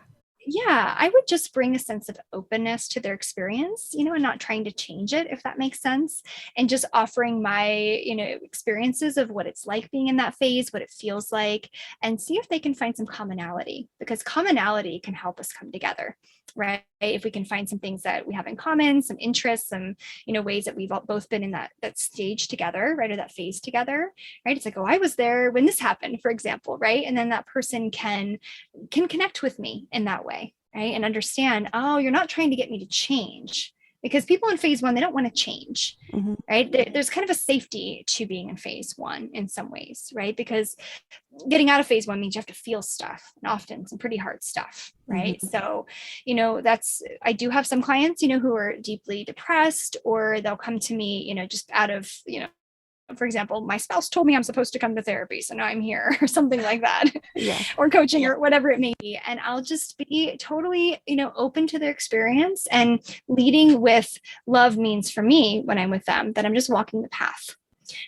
Yeah, I would just bring a sense of openness to their experience, and not trying to change it, if that makes sense. And just offering my, experiences of what it's like being in that phase, what it feels like, and see if they can find some commonality, because commonality can help us come together, right? If we can find some things that we have in common, some interests, some, ways that we've both been in that stage together, right? Or that phase together, right? It's like, oh, I was there when this happened, for example, right? And then that person can connect with me in that way, right? And understand, oh, you're not trying to get me to change, because people in phase one, they don't want to change, Mm-hmm. right? There's kind of a safety to being in phase one in some ways, right? Because getting out of phase one means you have to feel stuff, and often some pretty hard stuff, right? Mm-hmm. So, I do have some clients, who are deeply depressed, or they'll come to me, just out of, for example, my spouse told me I'm supposed to come to therapy, so now I'm here, or something like that, Yeah. or coaching, or whatever it may be. And I'll just be totally, open to their experience, and leading with love means for me, when I'm with them, that I'm just walking the path.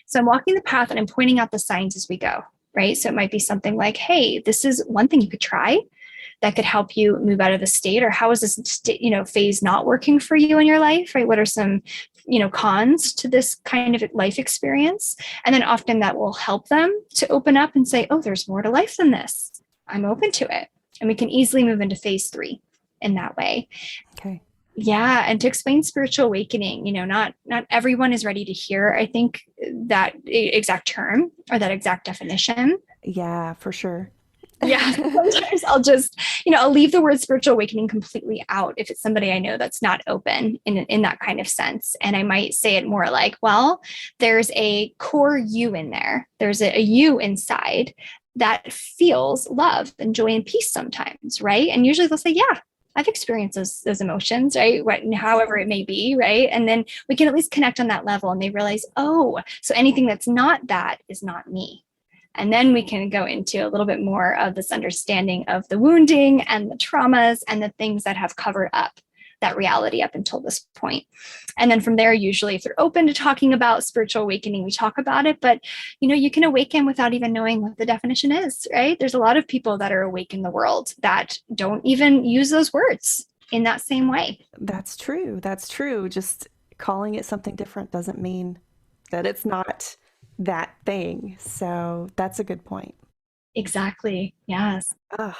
So I'm walking the path and I'm pointing out the signs as we go, right? So it might be something like, hey, this is one thing you could try that could help you move out of the state, or how is this phase not working for you in your life, right? What are some cons to this kind of life experience? And then often that will help them to open up and say, oh, there's more to life than this. I'm open to it. And we can easily move into phase three in that way. Okay. Yeah, and to explain spiritual awakening, not everyone is ready to hear, I think, that exact term or that exact definition. Yeah, for sure. Yeah, sometimes I'll just, I'll leave the word spiritual awakening completely out if it's somebody I know that's not open in that kind of sense. And I might say it more like, well, there's a core you in there. There's a you inside that feels love and joy and peace sometimes, right? And usually they'll say, yeah, I've experienced those emotions, right? However it may be, right? And then we can at least connect on that level, and they realize, oh, so anything that's not that is not me. And then we can go into a little bit more of this understanding of the wounding and the traumas and the things that have covered up that reality up until this point. And then from there, usually, if they're open to talking about spiritual awakening, we talk about it. But, you can awaken without even knowing what the definition is, right? There's a lot of people that are awake in the world that don't even use those words in that same way. That's true. That's true. Just calling it something different doesn't mean that it's not that thing. So that's a good point. Exactly. Yes. Ah,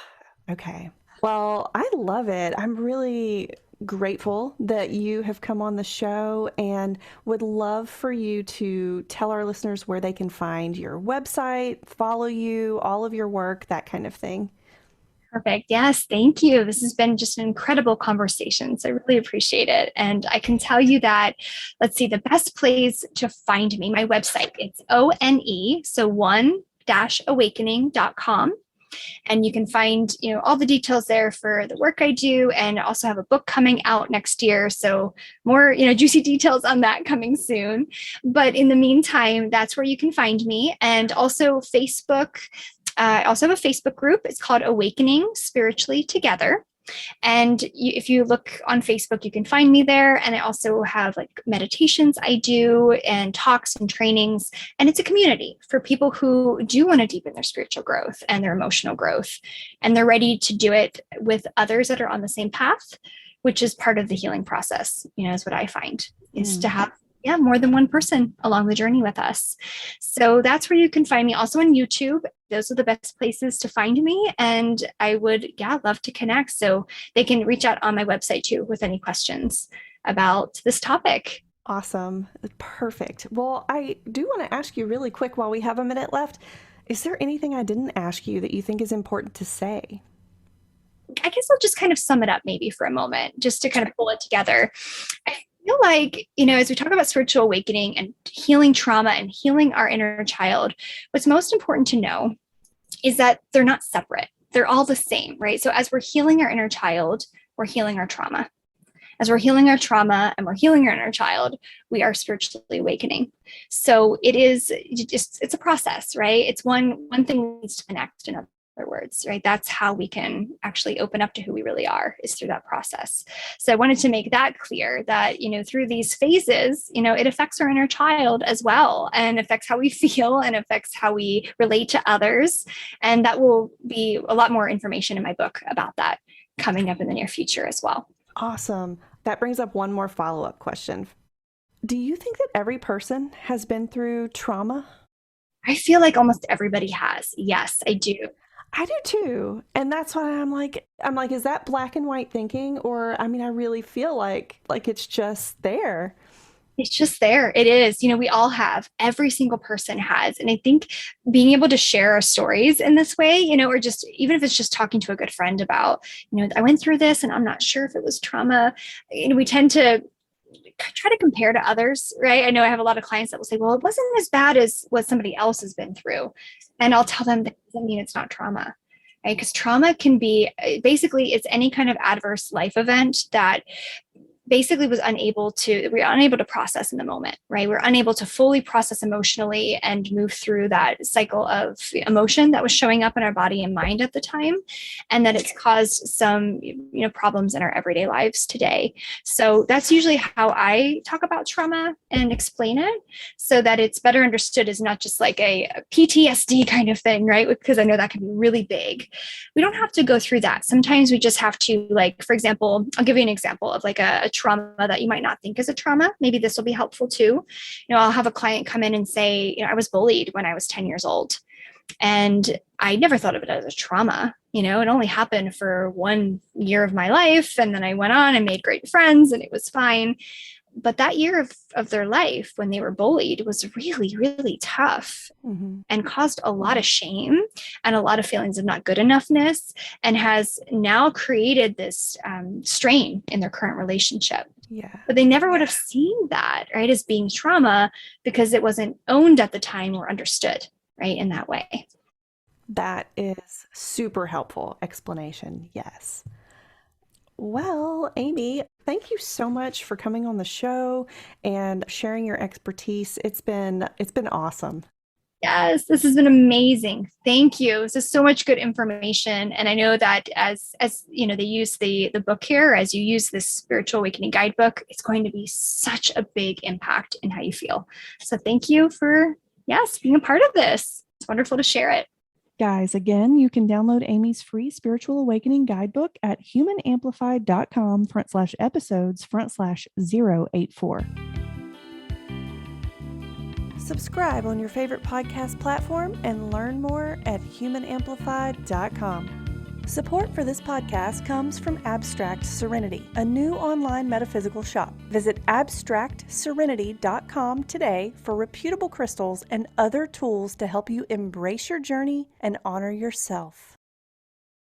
okay. Well, I love it. I'm really grateful that you have come on the show, and would love for you to tell our listeners where they can find your website, follow you, all of your work, that kind of thing. Perfect. Yes. Thank you. This has been just an incredible conversation. So I really appreciate it. And I can tell you that, let's see, the best place to find me, my website, it's ONE, so one-awakening.com. And you can find, all the details there for the work I do, and also have a book coming out next year. So more, juicy details on that coming soon. But in the meantime, that's where you can find me. And also Facebook. I also have a Facebook group. It's called Awakening Spiritually Together. And if you look on Facebook, you can find me there. And I also have like meditations I do, and talks and trainings. And it's a community for people who do want to deepen their spiritual growth and their emotional growth. And they're ready to do it with others that are on the same path, which is part of the healing process, is what I find, is to have more than one person along the journey with us. So that's where you can find me. Also on YouTube. Those are the best places to find me. And I would, love to connect. So they can reach out on my website too with any questions about this topic. Awesome. Perfect. Well, I do want to ask you really quick while we have a minute left. Is there anything I didn't ask you that you think is important to say? I guess I'll just kind of sum it up maybe for a moment, just to kind of pull it together. I feel like, as we talk about spiritual awakening and healing trauma and healing our inner child, what's most important to know is that they're not separate. They're all the same, right? So as we're healing our inner child, we're healing our trauma. As we're healing our trauma and we're healing our inner child, we are spiritually awakening. So it's a process, right? It's one thing needs to connect to another other words, right? That's how we can actually open up to who we really are, is through that process. So I wanted to make that clear that, through these phases, it affects our inner child as well, and affects how we feel and affects how we relate to others. And that will be a lot more information in my book about that coming up in the near future as well. Awesome. That brings up one more follow-up question. Do you think that every person has been through trauma? I feel like almost everybody has. Yes, I do. I do too. And that's why I'm like, is that black and white thinking? Or, I mean, I really feel like it's just there. It's just there. It is. We all have. Every single person has. And I think being able to share our stories in this way, or just even if it's just talking to a good friend about, I went through this and I'm not sure if it was trauma. We tend to try to compare to others, right? I know I have a lot of clients that will say, well, it wasn't as bad as what somebody else has been through. And I'll tell them that doesn't mean it's not trauma, right? Because trauma can be basically, it's any kind of adverse life event that basically we're unable to process in the moment, right? We're unable to fully process emotionally and move through that cycle of emotion that was showing up in our body and mind at the time. And that it's caused some, problems in our everyday lives today. So that's usually how I talk about trauma and explain it, so that it's better understood as not just like a PTSD kind of thing, right? Because I know that can be really big. We don't have to go through that. Sometimes we just have to, like, for example, I'll give you an example of like a trauma that you might not think is a trauma. Maybe this will be helpful too. I'll have a client come in and say, I was bullied when I was 10 years old. And I never thought of it as a trauma. It only happened for 1 year of my life. And then I went on and made great friends and it was fine. But that year of their life when they were bullied was really, really tough, and caused a lot of shame and a lot of feelings of not good enoughness, and has now created this strain in their current relationship. Yeah. But they never would have seen that, right, as being trauma, because it wasn't owned at the time or understood, right, in that way. That is super helpful explanation. Yes. Well, Amie, thank you so much for coming on the show and sharing your expertise. It's been awesome. Yes, this has been amazing. Thank you. This is so much good information. And I know that as they use the book here, as you use this spiritual awakening guidebook, it's going to be such a big impact in how you feel. So thank you for, being a part of this. It's wonderful to share it. Guys, again, you can download Amie's free spiritual awakening guidebook at humanamplified.com/episodes/084. Subscribe on your favorite podcast platform and learn more at humanamplified.com. Support for this podcast comes from Abstract Serenity, a new online metaphysical shop. Visit abstractserenity.com today for reputable crystals and other tools to help you embrace your journey and honor yourself.